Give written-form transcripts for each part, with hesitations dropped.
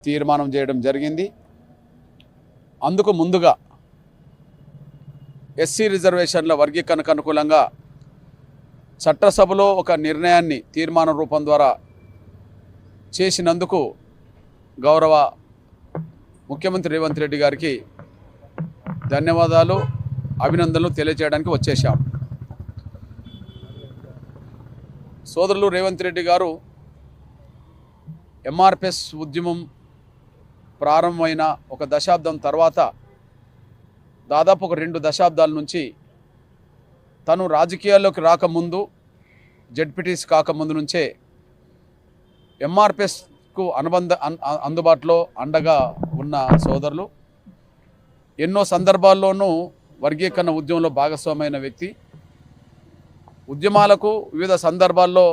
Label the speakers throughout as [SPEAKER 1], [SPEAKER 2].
[SPEAKER 1] తీర్మానం చేయడం జరిగింది. అందుకు ముందుగా ఎస్సీ రిజర్వేషన్ల వర్గీకరణకు అనుకూలంగా చట్టసభలో ఒక నిర్ణయాన్ని తీర్మానం రూపం ద్వారా చేసినందుకు గౌరవ ముఖ్యమంత్రి రేవంత్ రెడ్డి గారికి ధన్యవాదాలు, అభినందనలు తెలియజేయడానికి వచ్చేశాం. సోదరులు రేవంత్ రెడ్డి గారు ఎంఆర్పిఎస్ ఉద్యమం ప్రారంభమైన ఒక దశాబ్దం తర్వాత దాదాపు ఒక 2 దశాబ్దాల నుంచి తను రాజకీయాల్లోకి రాకముందు, జెడ్పీటీసీ కాకముందు నుంచే ఎంఆర్పిఎస్కు అందుబాటులో అండగా ఉన్న సోదరులు. ఎన్నో సందర్భాల్లోనూ వర్గీకరణ ఉద్యమంలో భాగస్వామైన వ్యక్తి. ఉద్యమాలకు వివిధ సందర్భాల్లో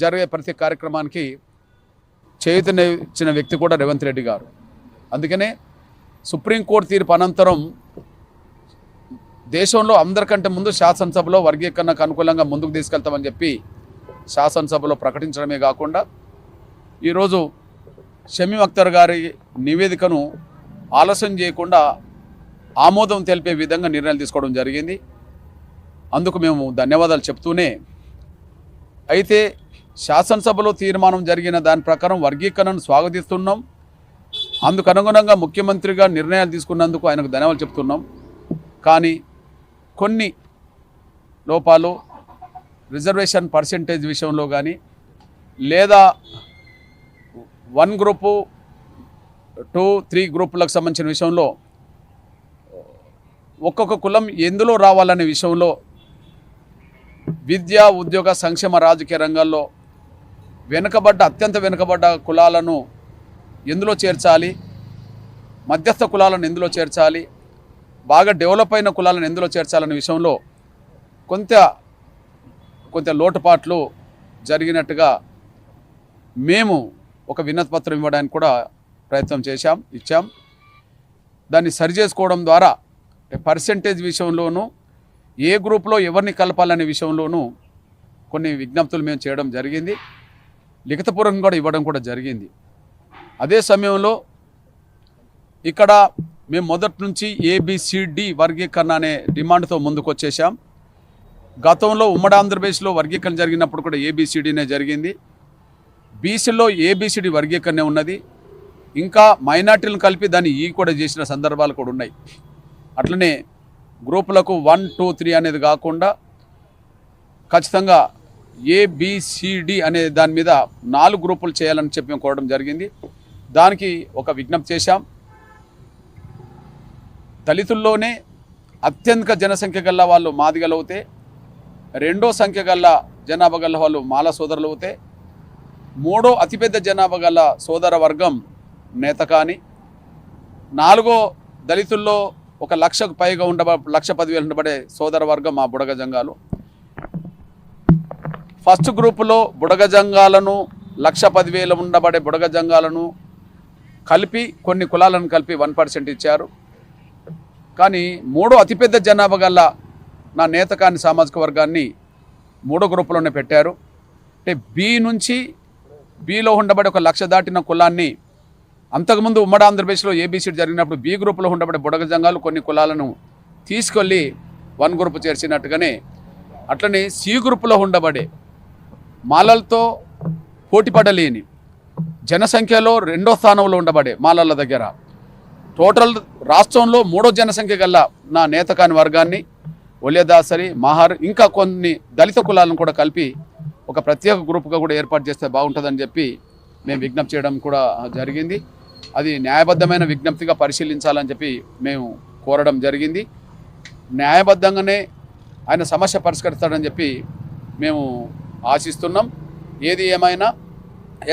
[SPEAKER 1] జరిగే ప్రతి కార్యక్రమానికి చేయూతనిచ్చిన వ్యక్తి కూడా రేవంత్ రెడ్డి గారు. అందుకనే సుప్రీంకోర్టు తీర్పు అనంతరం దేశంలో అందరికంటే ముందు శాసనసభలో వర్గీకరణకు అనుకూలంగా ముందుకు తీసుకెళ్తామని చెప్పి శాసనసభలో ప్రకటించడమే కాకుండా ఈరోజు షమీమ్ అఖ్తర్ గారి నివేదికను ఆలస్యం చేయకుండా ఆమోదం తెలిపే విధంగా నిర్ణయాలు తీసుకోవడం జరిగింది. అందుకు మేము ధన్యవాదాలు చెప్తూనే, అయితే శాసనసభలో తీర్మానం జరిగిన దాని ప్రకారం వర్గీకరణను స్వాగతిస్తున్నాం. అందుకు అనుగుణంగా ముఖ్యమంత్రిగా నిర్ణయాలు తీసుకున్నందుకు ఆయనకు ధన్యవాదాలు చెప్తున్నాం. కానీ కొన్ని లోపాలు రిజర్వేషన్ పర్సెంటేజ్ విషయంలో కానీ, లేదా 1 గ్రూపు 2, 3 గ్రూపులకు సంబంధించిన విషయంలో ఒక్కొక్క కులం ఎందులో రావాలనే విషయంలో విద్యా, ఉద్యోగ, సంక్షేమ, రాజకీయ రంగాల్లో అత్యంత వెనుకబడ్డ కులాలను ఎందులో చేర్చాలి, మధ్యస్థ కులాలను ఎందులో చేర్చాలి, బాగా డెవలప్ అయిన కులాలను ఎందులో చేర్చాలనే విషయంలో కొంత లోటుపాట్లు జరిగినట్టుగా మేము ఒక వినతిపత్రం ఇవ్వడానికి కూడా ప్రయత్నం ఇచ్చాం. దాన్ని సరిచేసుకోవడం ద్వారా పర్సెంటేజ్ విషయంలోనూ, ఏ గ్రూప్లో ఎవరిని కలపాలనే విషయంలోనూ కొన్ని విజ్ఞప్తులు మేము చేయడం జరిగింది. లిఖితపూర్వకంగా కూడా ఇవ్వడం కూడా జరిగింది. అదే సమయంలో ఇక్కడ మేము మొదటి నుంచి ABCD వర్గీకరణ అనే డిమాండ్తో ముందుకు వచ్చేసాం. గతంలో ఉమ్మడి ఆంధ్రప్రదేశ్లో వర్గీకరణ జరిగినప్పుడు కూడా ABCDనే జరిగింది. బీసీలో ABCD వర్గీకరణ ఉన్నది. ఇంకా మైనార్టీలను కలిపి దాన్ని కూడా చేసిన సందర్భాలు కూడా ఉన్నాయి. అట్లనే గ్రూపులకు 1, 2, 3 అనేది కాకుండా ఖచ్చితంగా ABCD అనే దాని మీద 4 గ్రూపులు చేయాలని చెప్పి మేము కోరడం జరిగింది. దానికి ఒక విజ్ఞప్తి చేశాం. దళితుల్లోనే అత్యధిక జనసంఖ్య గల వాళ్ళు మాదిగలు అవుతే, రెండో సంఖ్య గల జనాభా గల వాళ్ళు మాల సోదరులు అవుతే, మూడో అతిపెద్ద జనాభా గల సోదర వర్గం నేతకాని, నాలుగో దళితుల్లో 1,00,000కు పైగా 1,10,000 ఉండబడే సోదర వర్గం మా బుడగ జంగాలు. ఫస్ట్ గ్రూపులో బుడగ జంగాలను 1,10,000 ఉండబడే బుడగ జంగాలను కలిపి, కొన్ని కులాలను కలిపి 1% ఇచ్చారు. కానీ మూడో అతిపెద్ద జనాభా గల నా నేతకాని సామాజిక వర్గాన్ని 3వ గ్రూపులోనే పెట్టారు. అంటే బీలో ఉండబడే 1,00,000 దాటిన కులాన్ని, అంతకుముందు ఉమ్మడి ఆంధ్రప్రదేశ్లో ABCD జరిగినప్పుడు B గ్రూపులో ఉండబడే బుడగ జంగాలు కొన్ని కులాలను తీసుకెళ్ళి 1 గ్రూపు చేర్చినట్టుగానే, అట్లనే C గ్రూపులో ఉండబడే మాలలతో పోటీపడలేని, జనసంఖ్యలో 2వ స్థానంలో ఉండబడే మాలల దగ్గర టోటల్ రాష్ట్రంలో 3వ జనసంఖ్య గల నా నేతకాని వర్గాన్ని, ఒలియదాసరి, మహార్, ఇంకా కొన్ని దళిత కులాలను కూడా కలిపి ఒక ప్రత్యేక గ్రూపుగా కూడా ఏర్పాటు చేస్తే బాగుంటుందని చెప్పి మేము విజ్ఞప్తి చేయడం కూడా జరిగింది. అది న్యాయబద్ధమైన విజ్ఞప్తిగా పరిశీలించాలని చెప్పి మేము కోరడం జరిగింది. న్యాయబద్ధంగానే ఆయన సమస్య పరిష్కరిస్తాడని చెప్పి మేము ఆశిస్తున్నాం. ఏది ఏమైనా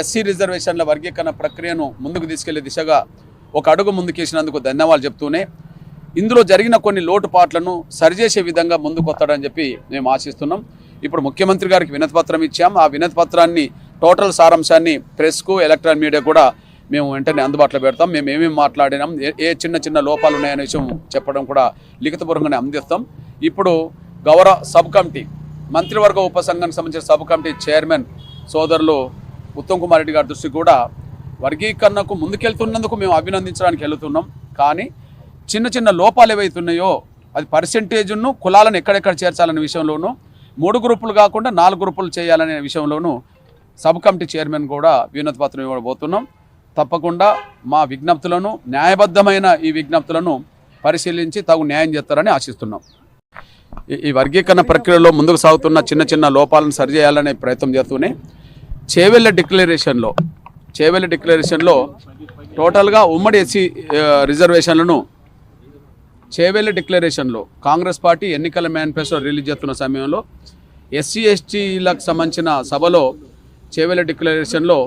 [SPEAKER 1] ఎస్సీ రిజర్వేషన్ల వర్గీకరణ ప్రక్రియను ముందుకు తీసుకెళ్లే దిశగా ఒక అడుగు ముందుకేసినందుకు ధన్యవాదాలు చెప్తూనే, ఇందులో జరిగిన కొన్ని లోటుపాట్లను సరిచేసే విధంగా ముందుకు వస్తాడని చెప్పి మేము ఆశిస్తున్నాం. ఇప్పుడు ముఖ్యమంత్రి గారికి వినతిపత్రం ఇచ్చాం. ఆ వినతిపత్రాన్ని టోటల్ సారాంశాన్ని ప్రెస్కు, ఎలక్ట్రానిక్ మీడియా కూడా మేము వెంటనే అందుబాటులో పెడతాం. మేము ఏమేమి మాట్లాడినాం, ఏ చిన్న లోపాలు ఉన్నాయనే విషయం చెప్పడం కూడా లిఖితపూర్వకంగానే అందిస్తాం. ఇప్పుడు గౌరవ సబ్ కమిటీ, మంత్రివర్గ ఉపసంఘానికి సంబంధించిన సబ్ కమిటీ చైర్మన్ సోదరులు ఉత్తమ్ కుమార్ రెడ్డి గారి దృష్టికి కూడా వర్గీకరణకు ముందుకెళ్తున్నందుకు మేము అభినందించడానికి వెళుతున్నాం. కానీ చిన్న చిన్న లోపాలు ఏవైతున్నాయో అది పర్సెంటేజ్ను కులాలను ఎక్కడెక్కడ చేర్చాలనే విషయంలోనూ 3 గ్రూపులు కాకుండా 4 గ్రూపులు చేయాలనే విషయంలోనూ సబ్ కమిటీ చైర్మన్ కూడా వినతి పత్రం ఇవ్వబోతున్నాం. తప్పకుండా మా విజ్ఞప్తులను న్యాయబద్ధమైన ఈ విజ్ఞప్తులను పరిశీలించి తగు న్యాయం చేస్తారని ఆశిస్తున్నాం. ఈ వర్గీకరణ ప్రక్రియలో ముందుకు సాగుతున్న చిన్న చిన్న లోపాలను సరిచేయాలనే ప్రయత్నం చేస్తూనే చేవెళ్ళ డిక్లరేషన్లో టోటల్గా ఉమ్మడి ఎస్సీ రిజర్వేషన్లను చేవెళ్ళ డిక్లరేషన్లో కాంగ్రెస్ పార్టీ ఎన్నికల మేనిఫెస్టో రిలీజ్ చేస్తున్న సమయంలో ఎస్సీ ఎస్టీలకు సంబంధించిన సభలో చేవెళ్ళ డిక్లరేషన్లో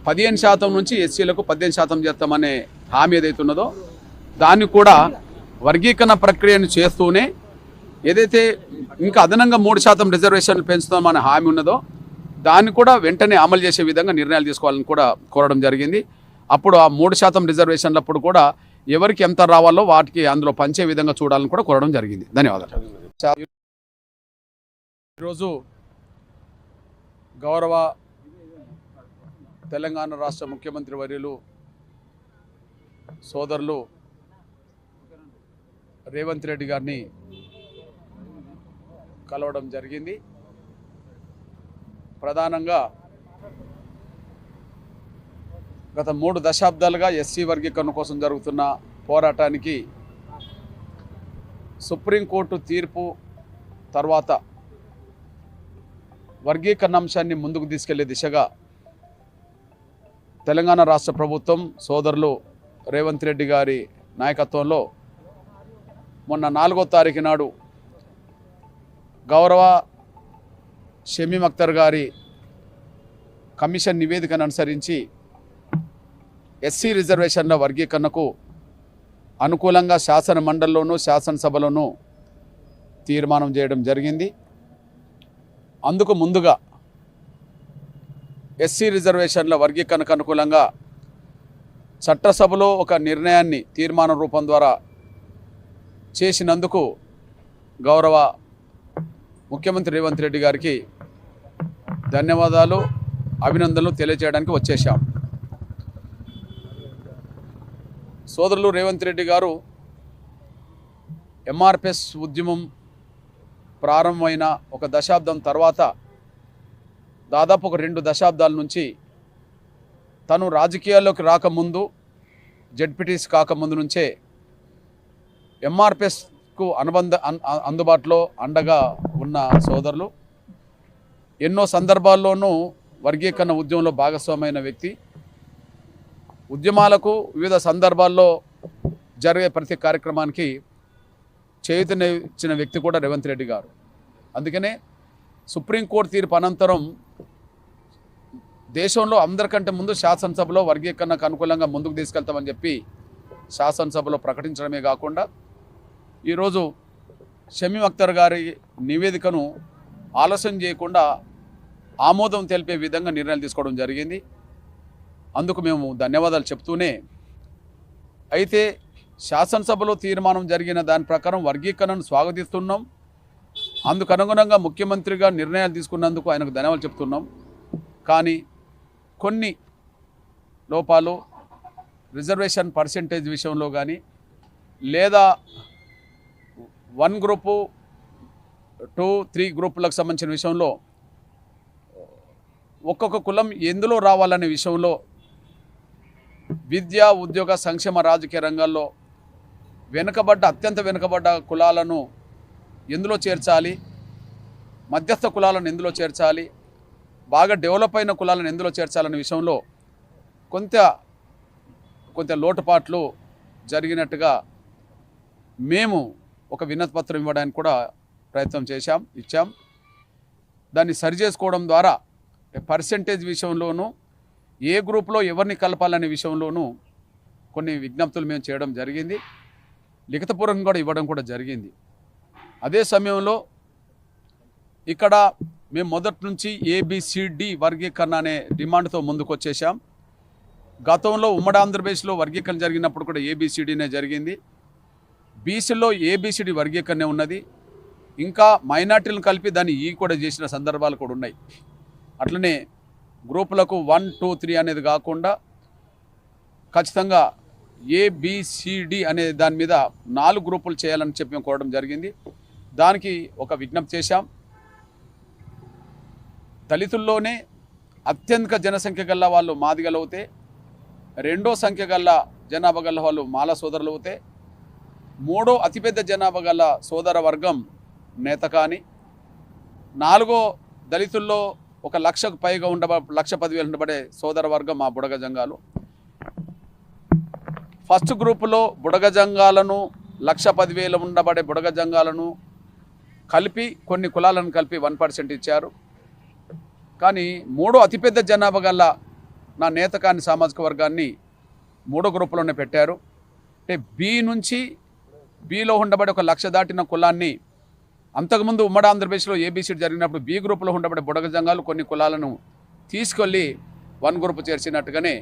[SPEAKER 1] 15% నుంచి ఎస్సీలకు 18% చేస్తామనే హామీ ఏదైతున్నదో దాన్ని కూడా వర్గీకరణ ప్రక్రియను చేస్తూనే ఏదైతే ఇంకా అదనంగా 3% రిజర్వేషన్లు పెంచుతామనే హామీ ఉన్నదో దాన్ని కూడా వెంటనే అమలు చేసే విధంగా నిర్ణయాలు తీసుకోవాలని కూడా కోరడం జరిగింది. అప్పుడు ఆ 3% రిజర్వేషన్లప్పుడు కూడా ఎవరికి ఎంత రావాలో వాటికి అందులో పంచే విధంగా చూడాలని కూడా కోరడం జరిగింది. ధన్యవాదాలు. ఈరోజు గౌరవ తెలంగాణ రాష్ట్ర ముఖ్యమంత్రి వర్యులు సోదరులు రేవంత్ రెడ్డి గారిని కలవడం జరిగింది. ప్రధానంగా గత 3 దశాబ్దాలుగా ఎస్సీ వర్గీకరణ కోసం జరుగుతున్న పోరాటానికి సుప్రీంకోర్టు తీర్పు తర్వాత వర్గీకరణ అంశాన్ని ముందుకు తీసుకెళ్లే దిశగా తెలంగాణ రాష్ట్ర ప్రభుత్వం సోదరులు రేవంత్ రెడ్డి గారి నాయకత్వంలో మొన్న 4వ తారీఖు నాడు గౌరవ షమీమ్ అఖ్తర్ గారి కమిషన్ నివేదికను అనుసరించి ఎస్సీ రిజర్వేషన్ల వర్గీకరణకు అనుకూలంగా శాసన మండలిలోనూ శాసనసభలోనూ తీర్మానం చేయడం జరిగింది. అందుకు ముందుగా ఎస్సీ రిజర్వేషన్ల వర్గీకరణకు అనుకూలంగా చట్టసభలో ఒక నిర్ణయాన్ని తీర్మాన రూపం ద్వారా చేసినందుకు గౌరవ ముఖ్యమంత్రి రేవంత్ రెడ్డి గారికి ధన్యవాదాలు, అభినందనలు తెలియజేయడానికి వచ్చేశాం. సోదరులు రేవంత్ రెడ్డి గారు ఎంఆర్పిఎస్ ఉద్యమం ప్రారంభమైన ఒక దశాబ్దం తర్వాత దాదాపు ఒక 2 దశాబ్దాల నుంచి తను రాజకీయాల్లోకి రాకముందు జెడ్పీటీసీ కాకముందు నుంచే ఎంఆర్పిఎస్కు అందుబాటులో అండగా ఉన్న సోదరులు ఎన్నో సందర్భాల్లోనూ వర్గీకరణ ఉద్యమంలో భాగస్వామైన వ్యక్తి. ఉద్యమాలకు వివిధ సందర్భాల్లో జరిగే ప్రతి కార్యక్రమానికి చేయూతనిచ్చిన వ్యక్తి కూడా రేవంత్ రెడ్డి గారు. అందుకనే సుప్రీంకోర్టు తీర్పు అనంతరం దేశంలో అందరికంటే ముందు శాసనసభలో వర్గీకరణకు అనుకూలంగా ముందుకు తీసుకెళ్తామని చెప్పి శాసనసభలో ప్రకటించడమే కాకుండా ఈరోజు షమీమ్ అఖ్తర్ గారి నివేదికను ఆలస్యం చేయకుండా ఆమోదం తెలిపే విధంగా నిర్ణయాలు తీసుకోవడం జరిగింది. అందుకు మేము ధన్యవాదాలు చెప్తూనే అయితే శాసనసభలో తీర్మానం జరిగిన దాని ప్రకారం వర్గీకరణను స్వాగతిస్తున్నాం. అందుకు అనుగుణంగా ముఖ్యమంత్రిగా నిర్ణయాలు తీసుకున్నందుకు ఆయనకు ధన్యవాదాలు చెప్తున్నాం. కానీ కొన్ని లోపాలు రిజర్వేషన్ పర్సెంటేజ్ విషయంలో కానీ లేదా 1 గ్రూపు 2, 3 గ్రూపులకు సంబంధించిన విషయంలో ఒక్కొక్క కులం ఎందులో రావాలనే విషయంలో విద్య, ఉద్యోగ, సంక్షేమ, రాజకీయ రంగాల్లో అత్యంత వెనుకబడ్డ కులాలను ఎందులో చేర్చాలి, మధ్యస్థ కులాలను ఎందులో చేర్చాలి, బాగా డెవలప్ అయిన కులాలను ఎందులో చేర్చాలనే విషయంలో కొంత లోటుపాట్లు జరిగినట్టుగా మేము ఒక వినతి పత్రం ఇవ్వడానికి కూడా ప్రయత్నం ఇచ్చాం. దాన్ని సరిచేసుకోవడం ద్వారా పర్సెంటేజ్ విషయంలోనూ ఏ గ్రూప్లో ఎవరిని కలపాలనే విషయంలోనూ కొన్ని విజ్ఞప్తులు మేము చేయడం జరిగింది. లిఖితపూర్వకంగా కూడా ఇవ్వడం కూడా జరిగింది. అదే సమయంలో ఇక్కడ మేము మొదటి నుంచి ABCD వర్గీకరణ అనే డిమాండ్తో ముందుకు వచ్చేసాం. గతంలో ఉమ్మడి ఆంధ్రప్రదేశ్లో వర్గీకరణ జరిగినప్పుడు కూడా ABCDనే జరిగింది. బీసీలో ABCD వర్గీకరణ ఉన్నది. ఇంకా మైనార్టీలను కలిపి దాన్ని కూడా చేసిన సందర్భాలు కూడా ఉన్నాయి. అట్లనే గ్రూపులకు 1, 2, 3 అనేది కాకుండా ఖచ్చితంగా ఏబిసిడి అనే దాని మీద 4 గ్రూపులు చేయాలని చెప్పి మేము కోరడం జరిగింది. దానికి ఒక విజ్ఞప్తి చేశాం. దళితుల్లోనే అత్యధిక జనసంఖ్య గల వాళ్ళు మాదిగలు అవుతే, రెండో సంఖ్య గల జనాభా గల వాళ్ళు మాల సోదరులు అవుతే, మూడో అతిపెద్ద జనాభా గల సోదర వర్గం నేతకాని, నాలుగో దళితుల్లో 1,00,000కు పైగా 1,10,000 ఉండబడే సోదర వర్గం మా బుడగ జంగాలు. ఫస్ట్ గ్రూపులో బుడగ జంగాలను 1,10,000 ఉండబడే బుడగ జంగాలను కలిపి కొన్ని కులాలను కలిపి 1% ఇచ్చారు. కానీ మూడో అతిపెద్ద జనాభా గల నా నేతకాని సామాజిక వర్గాన్ని 3వ గ్రూపులోనే పెట్టారు. అంటే బిలో ఉండబడే 1,00,000 దాటిన కులాన్ని అంతకుముందు ఉమ్మడి ఆంధ్రప్రదేశ్లో ఏబీసీ జరిగినప్పుడు బి గ్రూపులో ఉండబడే బుడగ జంగాలు కొన్ని కులాలను తీసుకెళ్ళి 1 గ్రూపు చేర్చినట్టుగానే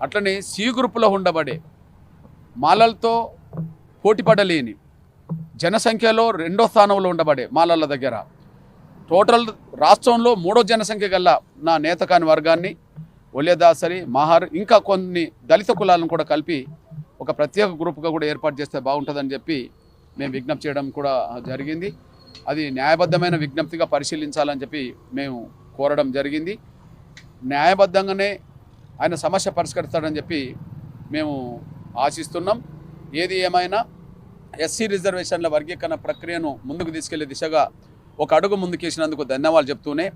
[SPEAKER 1] అట్లనే సి గ్రూపులో ఉండబడే మాలలతో పోటీపడలేని జనసంఖ్యలో 2వ స్థానంలో ఉండబడే మాలల దగ్గర టోటల్ రాష్ట్రంలో 3వ జనసంఖ్య గల నా నేతకాని వర్గాన్ని ఒలియదాసరి మహార్ ఇంకా కొన్ని దళిత కులాలను కూడా కలిపి ఒక ప్రత్యేక గ్రూపుగా కూడా ఏర్పాటు చేస్తే బాగుంటుందని చెప్పి మేము విజ్ఞప్తి చేయడం కూడా జరిగింది. అది న్యాయబద్ధమైన విజ్ఞప్తిగా పరిశీలించాలని చెప్పి మేము కోరడం జరిగింది. న్యాయబద్ధంగానే ఆయన సమస్య పరిష్కరిస్తాడని చెప్పి మేము ఆశిస్తున్నాం. ఏది ఏమైనా ఎస్సీ రిజర్వేషన్ల వర్గీకరణ ప్రక్రియను ముందుకు తీసుకెళ్లే దిశగా ఒక అడుగు ముందుకేసినందుకు ధన్యవాదాలు చెప్తూనే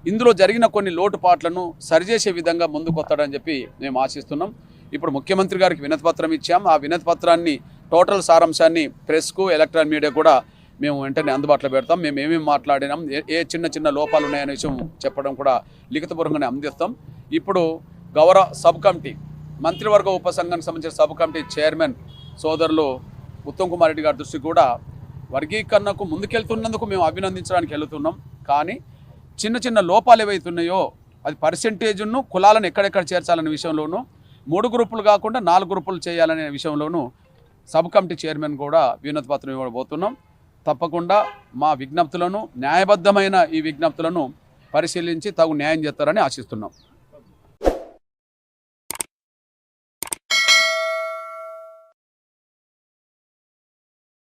[SPEAKER 1] ఇందులో జరిగిన కొన్ని లోటుపాట్లను సరిచేసే విధంగా ముందుకు వస్తాడని చెప్పి మేము ఆశిస్తున్నాం. ఇప్పుడు ముఖ్యమంత్రి గారికి వినతిపత్రం ఇచ్చాం. ఆ వినతిపత్రాన్ని టోటల్ సారాంశాన్ని ప్రెస్కు ఎలక్ట్రానిక్ మీడియా కూడా మేము వెంటనే అందుబాటులో పెడతాం. మేము ఏమేమి మాట్లాడినాం, ఏ చిన్న లోపాలు ఉన్నాయనే విషయం చెప్పడం కూడా లిఖితపూర్వకంగానే అందిస్తాం. ఇప్పుడు గౌరవ సబ్ కమిటీ మంత్రివర్గ ఉపసంఘానికి సంబంధించిన సబ్ కమిటీ చైర్మన్ సోదరులు ఉత్తమ్ కుమార్ రెడ్డి గారి దృష్టి కూడా వర్గీకరణకు ముందుకెళ్తున్నందుకు మేము అభినందించడానికి వెళుతున్నాం. కానీ చిన్న లోపాలు ఏవైతున్నాయో అది పర్సెంటేజ్ను కులాలను ఎక్కడెక్కడ చేర్చాలనే విషయంలోనూ 3 గ్రూపులు కాకుండా 4 గ్రూపులు చేయాలనే విషయంలోనూ సబ్ కమిటీ చైర్మన్ కూడా వినతి పత్రం ఇవ్వబోతున్నాం. తప్పకుండా మా విజ్ఞప్తులను న్యాయబద్ధమైన ఈ విజ్ఞప్తులను పరిశీలించి తగు న్యాయం చేస్తారని ఆశిస్తున్నాం.